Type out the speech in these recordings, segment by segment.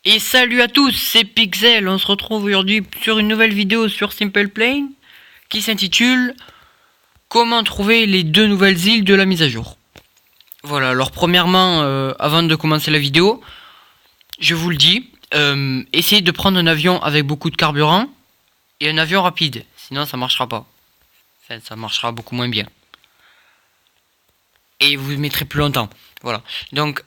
Et salut à tous, c'est Pixel, on se retrouve aujourd'hui sur une nouvelle vidéo sur Simple Plane qui s'intitule Comment trouver les deux nouvelles îles de la mise à jour. Voilà, alors premièrement, avant de commencer la vidéo, je vous le dis, essayez de prendre un avion avec beaucoup de carburant et un avion rapide, sinon ça marchera pas. Enfin, ça marchera beaucoup moins bien. Et vous mettrez plus longtemps. Voilà, donc,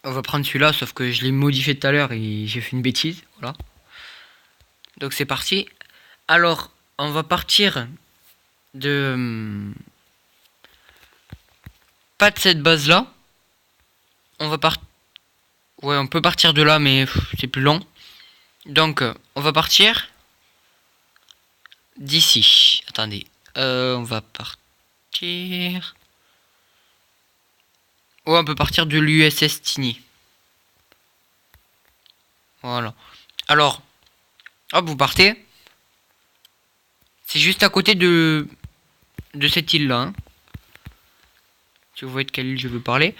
on va prendre celui-là, sauf que je l'ai modifié tout à l'heure et j'ai fait une bêtise, voilà. Donc c'est parti. Alors, on va partir de... pas de cette base-là. On va partir... Ouais, on peut partir de là, mais c'est plus long. Donc, on va partir d'ici. Attendez. On va partir... Ouais, on peut partir de l'USS Tiny. Voilà. Alors, hop, vous partez. C'est juste à côté de cette île-là. Hein. Si vous voyez de quelle île je veux parler.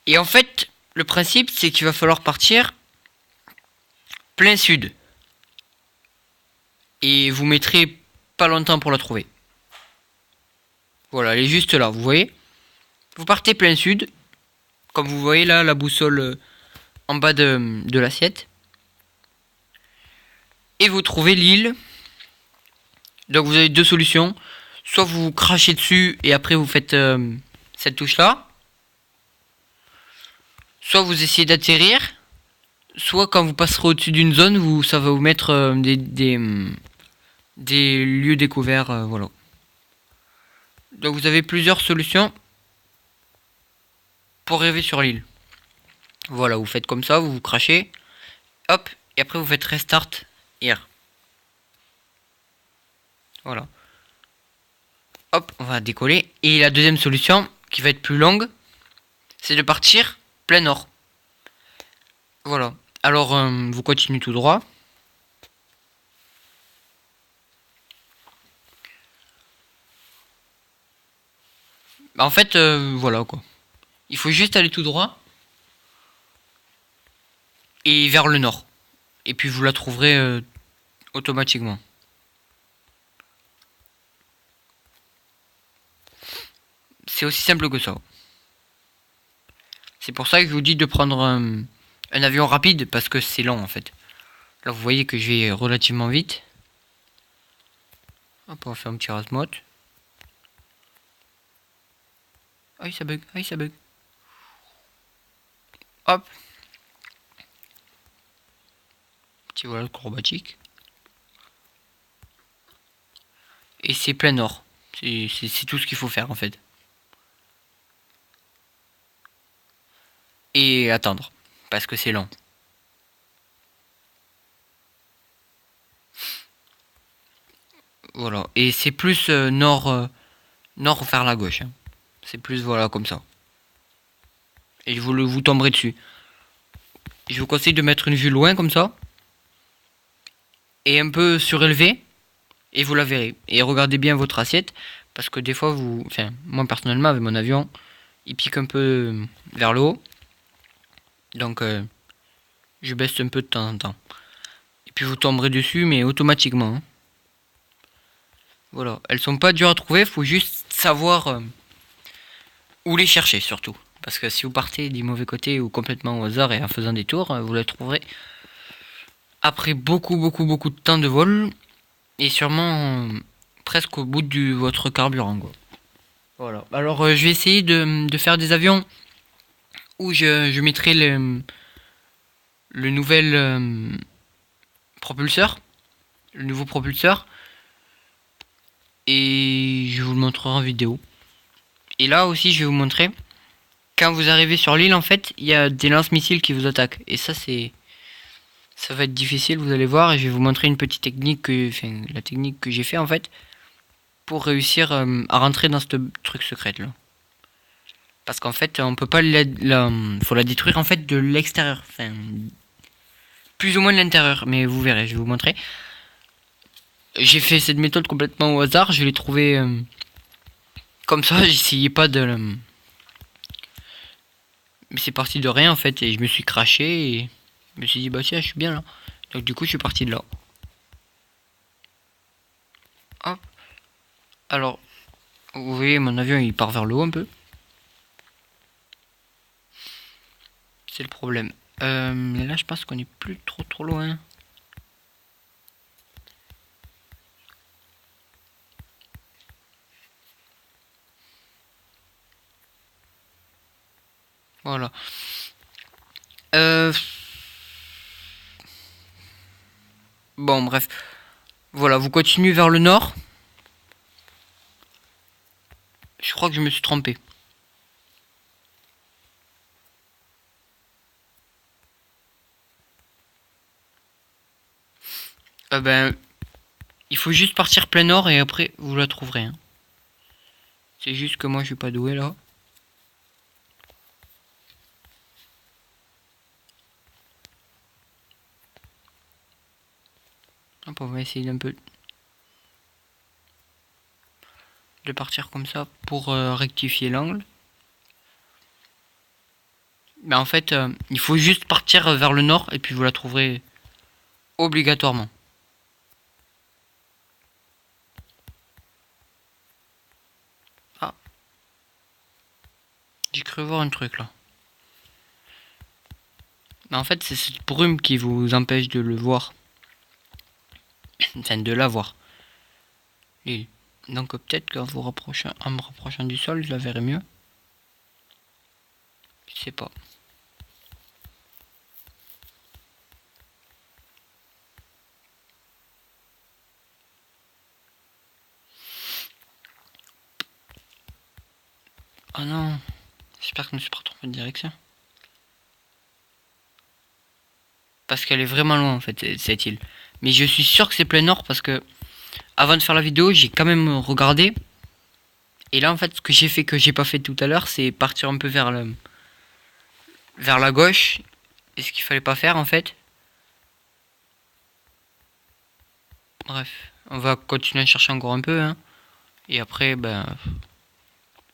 Et en fait, le principe, c'est qu'il va falloir partir plein sud. Et vous mettrez pas longtemps pour la trouver. Voilà, elle est juste là, vous voyez. Vous partez plein sud. Comme vous voyez là, la boussole en bas de l'assiette. Et vous trouvez l'île. Donc vous avez deux solutions. Soit vous crachez dessus et après vous faites cette touche là. Soit vous essayez d'atterrir. Soit quand vous passerez au-dessus d'une zone, ça va vous mettre des lieux découverts. Voilà. Donc vous avez plusieurs solutions pour arriver sur l'île. Voilà, vous faites comme ça, vous crachez. Hop, et après vous faites restart here. Voilà. Hop, on va décoller. Et la deuxième solution, qui va être plus longue, c'est de partir plein nord. Voilà. Alors, vous continuez tout droit. En fait, voilà quoi. Il faut juste aller tout droit. Et vers le nord. Et puis vous la trouverez automatiquement. C'est aussi simple que ça. C'est pour ça que je vous dis de prendre un avion rapide, parce que c'est lent en fait. Là vous voyez que je vais relativement vite. Hop, on va faire un petit rasmote. Aïe ça bug, aïe ça bug. Hop. Petit vol acrobatique. Et c'est plein nord. C'est tout ce qu'il faut faire en fait. Et attendre. Parce que c'est lent. Voilà. Et c'est plus nord vers la gauche. Hein. C'est plus voilà comme ça. Et vous tomberez dessus. Je vous conseille de mettre une vue loin comme ça. Et un peu surélevé. Et vous la verrez. Et regardez bien votre assiette. Parce que des fois enfin moi personnellement avec mon avion. Il pique un peu vers le haut. Donc je baisse un peu de temps en temps. Et puis vous tomberez dessus mais automatiquement. Hein. Voilà. Elles sont pas dures à trouver. Faut juste savoir où les chercher surtout. Parce que si vous partez du mauvais côté ou complètement au hasard et en faisant des tours, vous les trouverez après beaucoup de temps de vol. Et sûrement presque au bout de votre carburant. Quoi. Voilà. Alors je vais essayer de faire des avions où je mettrai le nouvel propulseur. Le nouveau propulseur. Et je vous le montrerai en vidéo. Et là aussi je vais vous montrer. Quand vous arrivez sur l'île en fait, il y a des lance-missiles qui vous attaquent. Et ça va être difficile, vous allez voir. Et je vais vous montrer une petite technique, la technique que j'ai fait en fait. Pour réussir à rentrer dans ce truc secret là. Parce qu'en fait on peut pas faut la détruire en fait de l'extérieur. Enfin plus ou moins de l'intérieur. Mais vous verrez, je vais vous montrer. J'ai fait cette méthode complètement au hasard. Je l'ai trouvée comme ça, j'essayais pas de Mais c'est parti de rien en fait, et je me suis craché et je me suis dit bah tiens je suis bien là. Donc du coup je suis parti de là. Hop. Alors, vous voyez mon avion il part vers le haut un peu. C'est le problème. Mais là je pense qu'on est plus trop loin. Voilà. Bon bref. Voilà, vous continuez vers le nord. Je crois que je me suis trompé. Ben, il faut juste partir plein nord et après vous la trouverez. Hein. C'est juste que moi je suis pas doué là. Hop, on va essayer d'un peu de partir comme ça pour rectifier l'angle. Mais en fait, il faut juste partir vers le nord et puis vous la trouverez obligatoirement. Ah, j'ai cru voir un truc là. Mais en fait, c'est cette brume qui vous empêche de le voir. Enfin, de la voir. Et donc peut-être qu'en vous rapprochant, en me rapprochant du sol, je la verrai mieux. Je sais pas. Oh non. J'espère que je ne me suis pas trompé de direction. Parce qu'elle est vraiment loin en fait, cette île. Mais je suis sûr que c'est plein nord parce que avant de faire la vidéo, j'ai quand même regardé. Et là en fait, ce que j'ai fait que j'ai pas fait tout à l'heure, c'est partir un peu vers la gauche. Et ce qu'il fallait pas faire en fait. Bref, on va continuer à chercher encore un peu. Hein. Et après, ben,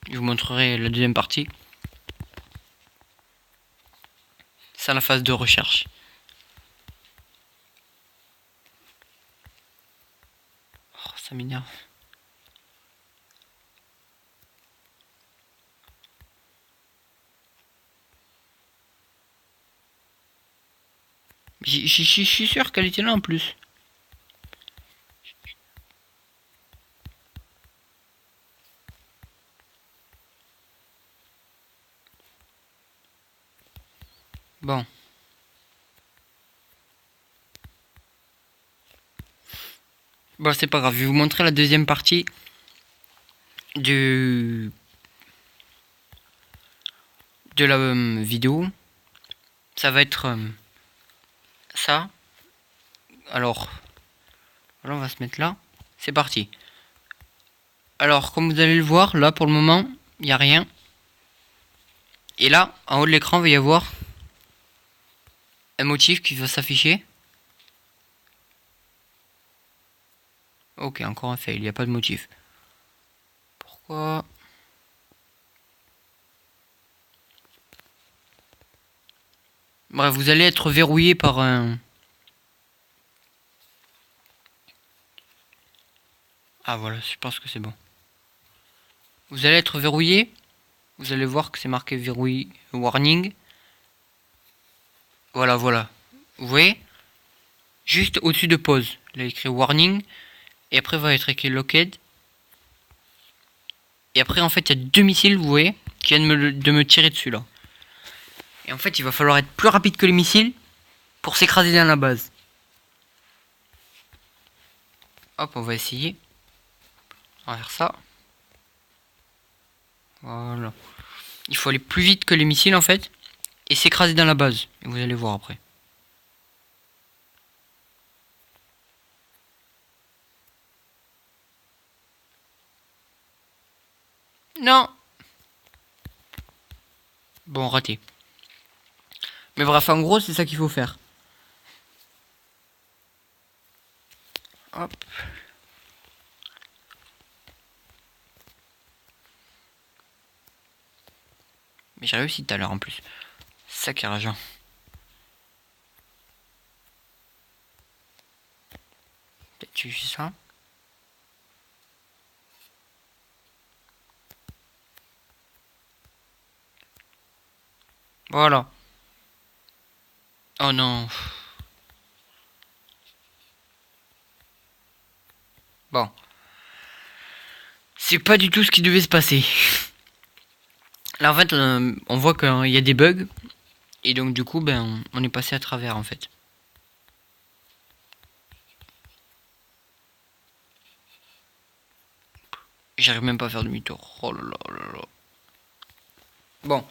je vous montrerai la deuxième partie. C'est la phase de recherche. Oh, ça m'énerve. Je suis sûr qu'elle était là en plus. Bon. Bon, c'est pas grave. Je vais vous montrer la deuxième partie du de la vidéo. Ça va être ça. Alors, voilà, on va se mettre là. C'est parti. Alors, comme vous allez le voir, là pour le moment, il n'y a rien. Et là, en haut de l'écran, il va y avoir un motif qui va s'afficher. Ok, encore un fail, il n'y a pas de motif. Pourquoi? Bref, vous allez être verrouillé par un... Ah voilà, je pense que c'est bon. Vous allez être verrouillé. Vous allez voir que c'est marqué verrouillé warning. Voilà, voilà. Vous voyez? Juste au-dessus de pause. Il a écrit warning. Et après, il va être écrit locked. Et après, en fait, il y a deux missiles, vous voyez, qui viennent de me tirer dessus là. Et en fait, il va falloir être plus rapide que les missiles pour s'écraser dans la base. Hop, on va essayer. On va faire ça. Voilà. Il faut aller plus vite que les missiles en fait. Et s'écraser dans la base. Et vous allez voir après. Non. Bon, raté. Mais bref, en gros, c'est ça qu'il faut faire. Hop. Mais j'ai réussi tout à l'heure en plus. ça qui est rageant. Peut-être tu fais ça. Voilà. Oh non. Bon. C'est pas du tout ce qui devait se passer. Là en fait on voit qu'il y a des bugs. Et donc du coup ben on est passé à travers en fait. J'arrive même pas à faire demi-tour. Oh là là là là. Bon.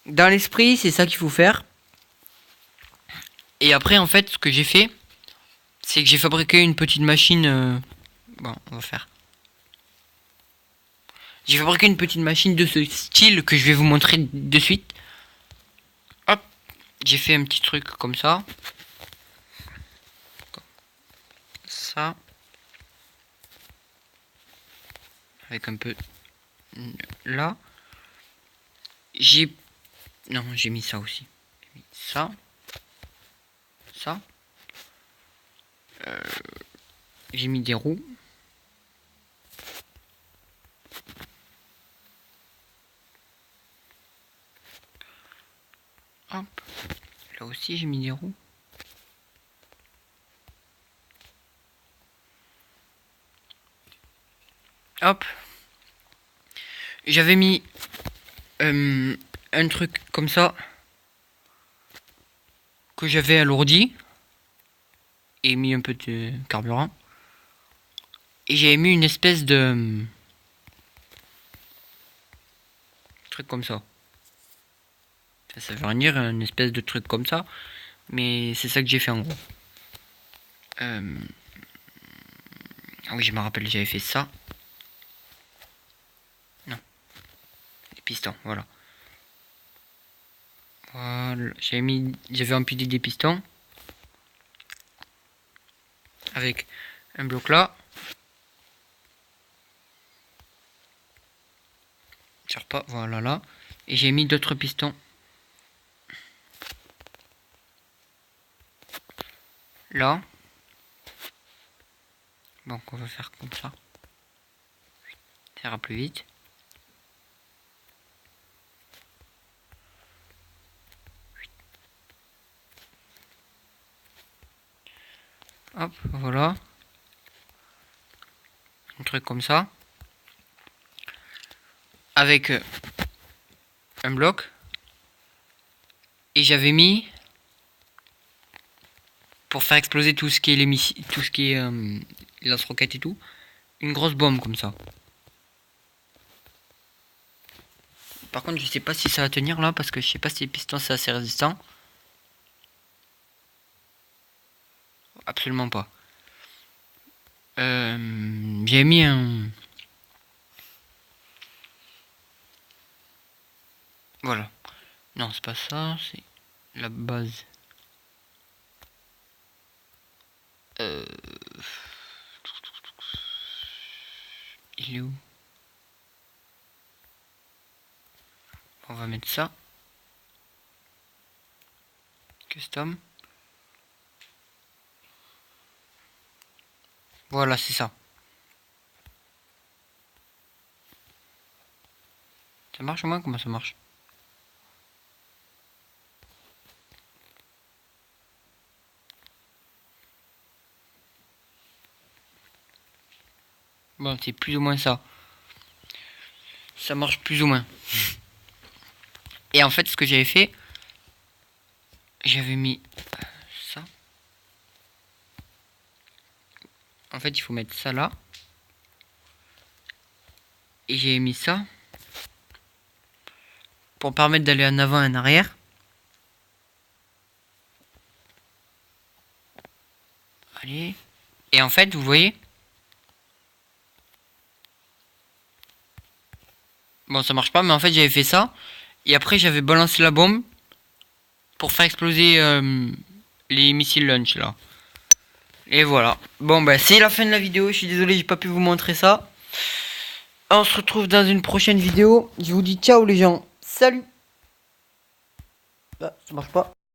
Dans l'esprit c'est ça qu'il faut faire. Et après en fait ce que j'ai fait, c'est que j'ai fabriqué une petite machine. Bon on va faire. J'ai fabriqué une petite machine de ce style que je vais vous montrer de suite. Hop. J'ai fait un petit truc comme ça. Ça. Avec un peu là. Non, j'ai mis ça aussi. J'ai mis ça. Ça. J'ai mis des roues. Hop. Là aussi j'ai mis des roues. Hop. J'avais mis un truc comme ça que j'avais alourdi et mis un peu de carburant. Et j'avais mis une espèce de truc comme ça. Ça veut rien dire, une espèce de truc comme ça. Mais c'est ça que j'ai fait en gros. Ah oui, je me rappelle, j'avais fait ça. Non. Les pistons, voilà. Voilà. J'avais empilé des pistons. Avec un bloc là. Tire pas, voilà là. Et j'ai mis d'autres pistons. Là. Donc on va faire comme ça. Ça ira plus vite. Hop, voilà. Un truc comme ça. Avec un bloc. Et j'avais mis, pour faire exploser tout ce qui est les missiles, tout ce qui est lance-roquettes et tout, une grosse bombe comme ça. Par contre, je sais pas si ça va tenir là, parce que je sais pas si les pistons c'est assez résistant. Absolument pas. J'ai mis un... Voilà. Non, c'est pas ça, c'est la base. Il est où? On va mettre ça. Custom. Voilà, c'est ça. Ça marche au moins? Comment ça marche? Bon, c'est plus ou moins ça. Ça marche plus ou moins. Et en fait, ce que j'avais fait, j'avais mis ça. En fait, il faut mettre ça là. Et j'ai mis ça pour permettre d'aller en avant et en arrière. Allez. Et en fait, vous voyez, bon, ça marche pas, mais en fait, j'avais fait ça. Et après, j'avais balancé la bombe pour faire exploser les missiles launch là. Et voilà. Bon, bah, c'est la fin de la vidéo. Je suis désolé, j'ai pas pu vous montrer ça. On se retrouve dans une prochaine vidéo. Je vous dis ciao les gens. Salut! Ah, ça marche pas.